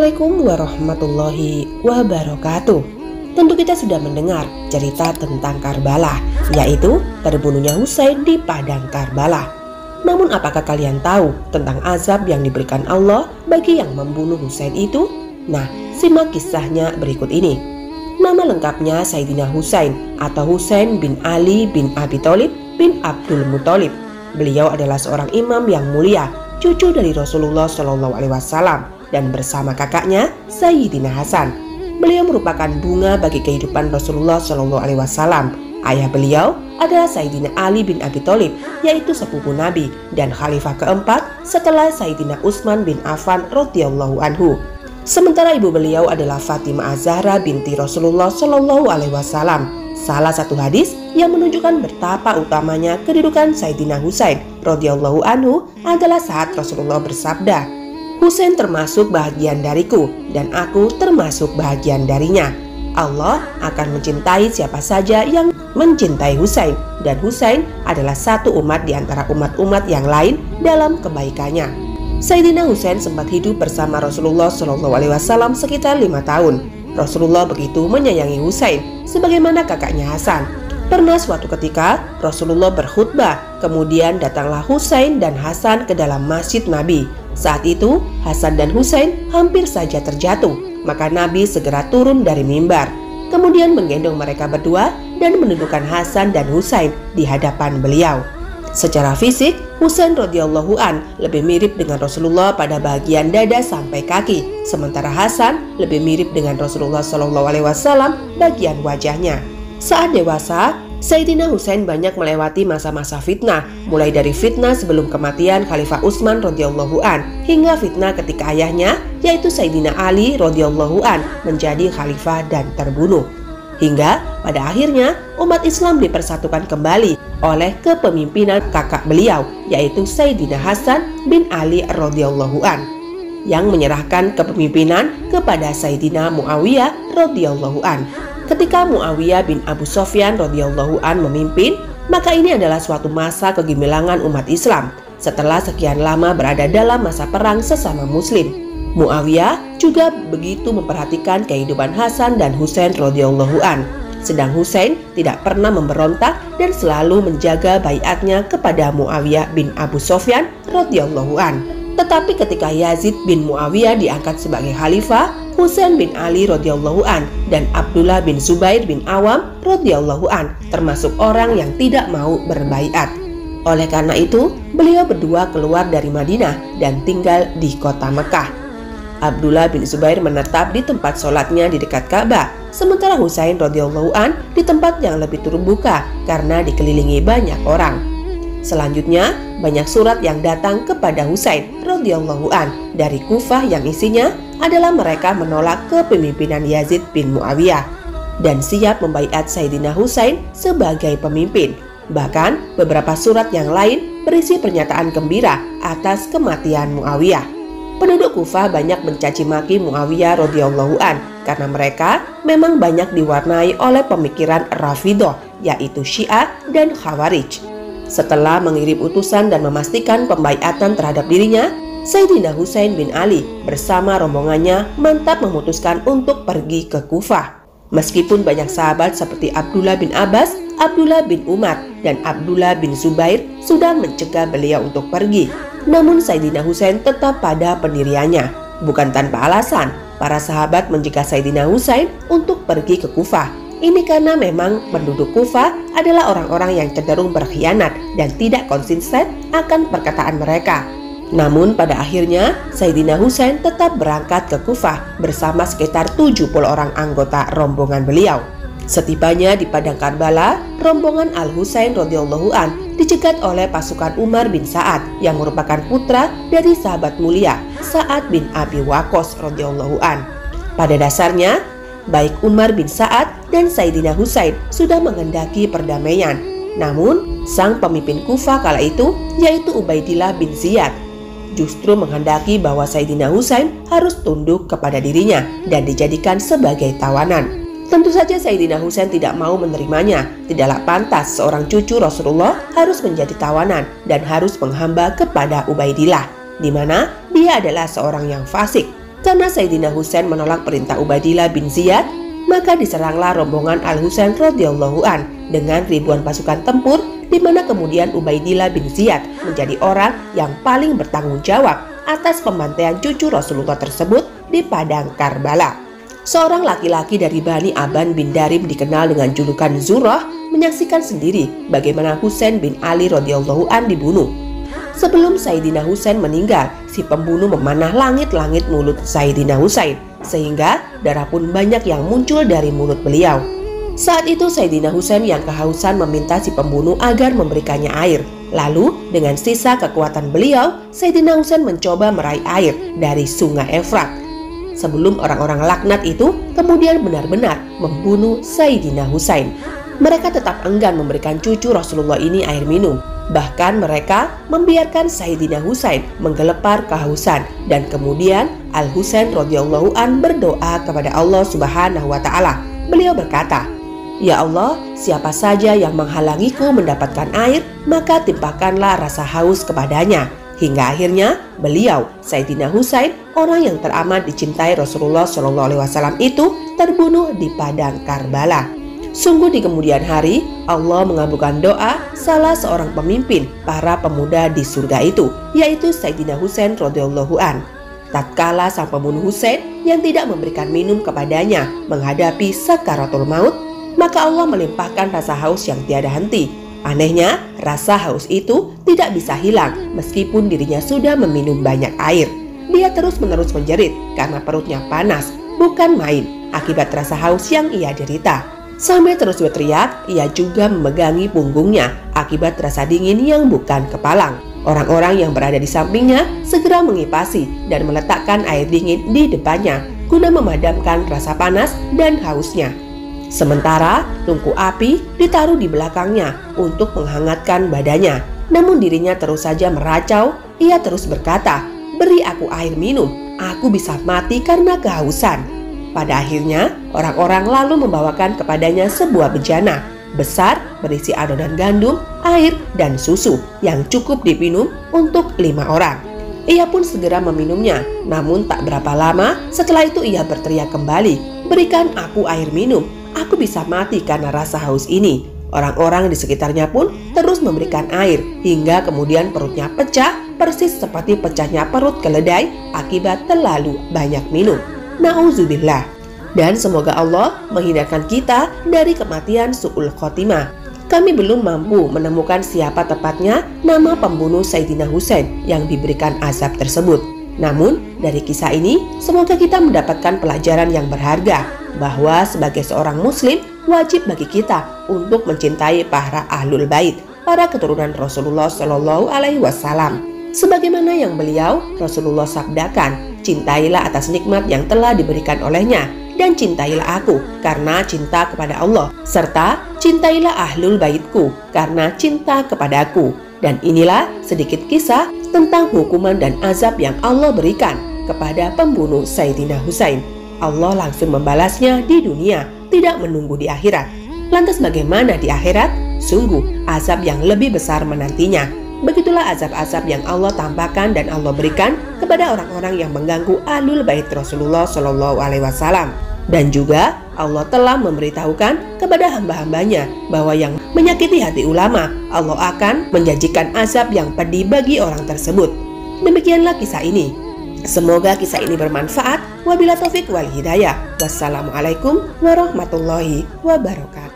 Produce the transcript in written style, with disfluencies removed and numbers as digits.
Assalamualaikum warahmatullahi wabarakatuh. Tentu kita sudah mendengar cerita tentang Karbala, yaitu terbunuhnya Husain di padang Karbala. Namun apakah kalian tahu tentang azab yang diberikan Allah bagi yang membunuh Husain itu? Nah, simak kisahnya berikut ini. Nama lengkapnya Sayyidina Husain atau Husain bin Ali bin Abi Thalib bin Abdul Muthalib. Beliau adalah seorang imam yang mulia, cucu dari Rasulullah SAW, dan bersama kakaknya Sayyidina Hasan. Beliau merupakan bunga bagi kehidupan Rasulullah SAW. Ayah beliau adalah Sayyidina Ali bin Abi Thalib, yaitu sepupu Nabi dan khalifah keempat setelah Sayyidina Utsman bin Affan radhiyallahu anhu. Sementara ibu beliau adalah Fatimah Az-Zahra binti Rasulullah SAW. Salah satu hadis yang menunjukkan betapa utamanya kedudukan Sayyidina Husain radhiyallahu anhu adalah saat Rasulullah bersabda, "Husain termasuk bahagian dariku dan aku termasuk bahagian darinya. Allah akan mencintai siapa saja yang mencintai Husain, dan Husain adalah satu umat di antara umat-umat yang lain dalam kebaikannya." Sayyidina Husain sempat hidup bersama Rasulullah SAW sekitar 5 tahun. Rasulullah begitu menyayangi Husain sebagaimana kakaknya Hasan. Pernah suatu ketika Rasulullah berkhutbah, kemudian datanglah Husain dan Hasan ke dalam masjid Nabi. Saat itu Hasan dan Husain hampir saja terjatuh, maka Nabi segera turun dari mimbar, kemudian menggendong mereka berdua dan menundukkan Hasan dan Husain di hadapan beliau. Secara fisik, Husain radhiyallahu an lebih mirip dengan Rasulullah pada bagian dada sampai kaki, sementara Hasan lebih mirip dengan Rasulullah SAW bagian wajahnya. Saat dewasa, Sayyidina Husain banyak melewati masa-masa fitnah, mulai dari fitnah sebelum kematian Khalifah Utsman radhiyallahu an hingga fitnah ketika ayahnya, yaitu Sayyidina Ali radhiyallahu an, menjadi khalifah dan terbunuh. Hingga pada akhirnya umat Islam dipersatukan kembali oleh kepemimpinan kakak beliau, yaitu Sayyidina Hasan bin Ali radhiyallahu an, yang menyerahkan kepemimpinan kepada Sayyidina Muawiyah radhiyallahu an. Ketika Muawiyah bin Abu Sufyan radhiyallahu an memimpin, maka ini adalah suatu masa kegemilangan umat Islam setelah sekian lama berada dalam masa perang sesama muslim. Muawiyah juga begitu memperhatikan kehidupan Hasan dan Husain radhiyallahu an. Sedang Husain tidak pernah memberontak dan selalu menjaga baiatnya kepada Muawiyah bin Abu Sufyan radhiyallahu an. Tetapi ketika Yazid bin Muawiyah diangkat sebagai khalifah, Husain bin Ali radhiyallahu an dan Abdullah bin Zubair bin Awam radhiyallahu an termasuk orang yang tidak mau berbaiat. Oleh karena itu, beliau berdua keluar dari Madinah dan tinggal di kota Mekah. Abdullah bin Zubair menetap di tempat sholatnya di dekat Ka'bah, sementara Husain radhiyallahu an di tempat yang lebih terbuka karena dikelilingi banyak orang. Selanjutnya, banyak surat yang datang kepada Husain radhiyallahu an dari Kufah yang isinya adalah mereka menolak kepemimpinan Yazid bin Muawiyah dan siap membaiat Sayyidina Husain sebagai pemimpin. Bahkan beberapa surat yang lain berisi pernyataan gembira atas kematian Muawiyah. Penduduk Kufah banyak mencaci maki Muawiyah radhiyallahu an karena mereka memang banyak diwarnai oleh pemikiran Rafidhah, yaitu Syiah dan Khawarij. Setelah mengirim utusan dan memastikan pembaiatan terhadap dirinya, Sayyidina Husain bin Ali bersama rombongannya mantap memutuskan untuk pergi ke Kufah. Meskipun banyak sahabat seperti Abdullah bin Abbas, Abdullah bin Umar, dan Abdullah bin Zubair sudah mencegah beliau untuk pergi, namun Sayyidina Husain tetap pada pendiriannya. Bukan tanpa alasan, para sahabat mencegah Sayyidina Husain untuk pergi ke Kufah. Ini karena memang penduduk Kufah adalah orang-orang yang cenderung berkhianat dan tidak konsisten akan perkataan mereka. Namun pada akhirnya Sayyidina Husain tetap berangkat ke Kufah bersama sekitar 70 orang anggota rombongan beliau. Setibanya di padang Karbala, rombongan Al-Husain radhiyallahu an dicegat oleh pasukan Umar bin Sa'ad yang merupakan putra dari sahabat mulia Sa'ad bin Abi Waqqas radhiyallahu an. Pada dasarnya, baik Umar bin Sa'ad dan Sayyidina Husain sudah menghendaki perdamaian. Namun, sang pemimpin Kufah kala itu, yaitu Ubaidillah bin Ziyad, justru menghendaki bahwa Sayyidina Husain harus tunduk kepada dirinya dan dijadikan sebagai tawanan. Tentu saja Sayyidina Husain tidak mau menerimanya. Tidaklah pantas seorang cucu Rasulullah harus menjadi tawanan dan harus menghamba kepada Ubaidillah, di mana dia adalah seorang yang fasik. Karena Sayyidina Husain menolak perintah Ubaidillah bin Ziyad, maka diseranglah rombongan Al-Husain radhiyallahu an dengan ribuan pasukan tempur, di mana kemudian Ubaidillah bin Ziyad menjadi orang yang paling bertanggung jawab atas pembantaian cucu Rasulullah tersebut di padang Karbala. Seorang laki-laki dari Bani Aban bin Darim dikenal dengan julukan Zurrah menyaksikan sendiri bagaimana Husain bin Ali radhiyallahu an dibunuh. Sebelum Sayyidina Husain meninggal, si pembunuh memanah langit-langit mulut Sayyidina Husain, sehingga darah pun banyak yang muncul dari mulut beliau. Saat itu Sayyidina Husain yang kehausan meminta si pembunuh agar memberikannya air. Lalu dengan sisa kekuatan beliau, Sayyidina Husain mencoba meraih air dari sungai Efrat. Sebelum orang-orang laknat itu kemudian benar-benar membunuh Sayyidina Husain. Mereka tetap enggan memberikan cucu Rasulullah ini air minum. Bahkan mereka membiarkan Sayyidina Husain menggelepar kehausan, dan kemudian Al-Husain radhiyallahu an berdoa kepada Allah Subhanahu wa taala. Beliau berkata, "Ya Allah, siapa saja yang menghalangiku mendapatkan air, maka timpakanlah rasa haus kepadanya." Hingga akhirnya beliau, Sayyidina Husain, orang yang teramat dicintai Rasulullah SAW itu terbunuh di padang Karbala. Sungguh di kemudian hari Allah mengabulkan doa salah seorang pemimpin para pemuda di surga itu, yaitu Sayyidina Husain radhiyallahu an. Tatkala sang pembunuh Husain yang tidak memberikan minum kepadanya menghadapi sakaratul maut, maka Allah melimpahkan rasa haus yang tiada henti. Anehnya, rasa haus itu tidak bisa hilang meskipun dirinya sudah meminum banyak air. Dia terus-menerus menjerit karena perutnya panas, bukan main, akibat rasa haus yang ia derita. Sambil terus berteriak, ia juga memegangi punggungnya akibat rasa dingin yang bukan kepalang. Orang-orang yang berada di sampingnya segera mengipasi dan meletakkan air dingin di depannya guna memadamkan rasa panas dan hausnya. Sementara tungku api ditaruh di belakangnya untuk menghangatkan badannya. Namun dirinya terus saja meracau. Ia terus berkata, "Beri aku air minum, aku bisa mati karena kehausan." Pada akhirnya, orang-orang lalu membawakan kepadanya sebuah bejana besar berisi adonan gandum, air, dan susu yang cukup diminum untuk 5 orang. Ia pun segera meminumnya, namun tak berapa lama setelah itu ia berteriak kembali, "Berikan aku air minum, aku bisa mati karena rasa haus ini." Orang-orang di sekitarnya pun terus memberikan air, hingga kemudian perutnya pecah, persis seperti pecahnya perut keledai akibat terlalu banyak minum. Na'udzubillah. Dan semoga Allah menghindarkan kita dari kematian su'ul khotimah. Kami belum mampu menemukan siapa tepatnya nama pembunuh Sayyidina Husain yang diberikan azab tersebut. Namun dari kisah ini semoga kita mendapatkan pelajaran yang berharga, bahwa sebagai seorang muslim wajib bagi kita untuk mencintai para ahlul bait, para keturunan Rasulullah Shallallahu Alaihi Wasallam. Sebagaimana yang beliau Rasulullah sabdakan, "Cintailah atas nikmat yang telah diberikan olehnya, dan cintailah aku karena cinta kepada Allah, serta cintailah ahlul baitku karena cinta kepadaku." Dan inilah sedikit kisah tentang hukuman dan azab yang Allah berikan kepada pembunuh Sayyidina Husain. Allah langsung membalasnya di dunia, tidak menunggu di akhirat. Lantas bagaimana di akhirat? Sungguh azab yang lebih besar menantinya. Begitulah azab-azab yang Allah tampakkan dan Allah berikan kepada orang-orang yang mengganggu ahlul bait Rasulullah Shallallahu Alaihi Wasallam. Dan juga Allah telah memberitahukan kepada hamba-hambanya bahwa yang menyakiti hati ulama, Allah akan menjanjikan azab yang pedih bagi orang tersebut. Demikianlah kisah ini. Semoga kisah ini bermanfaat. Wabillahi taufik wal hidayah. Wassalamualaikum warahmatullahi wabarakatuh.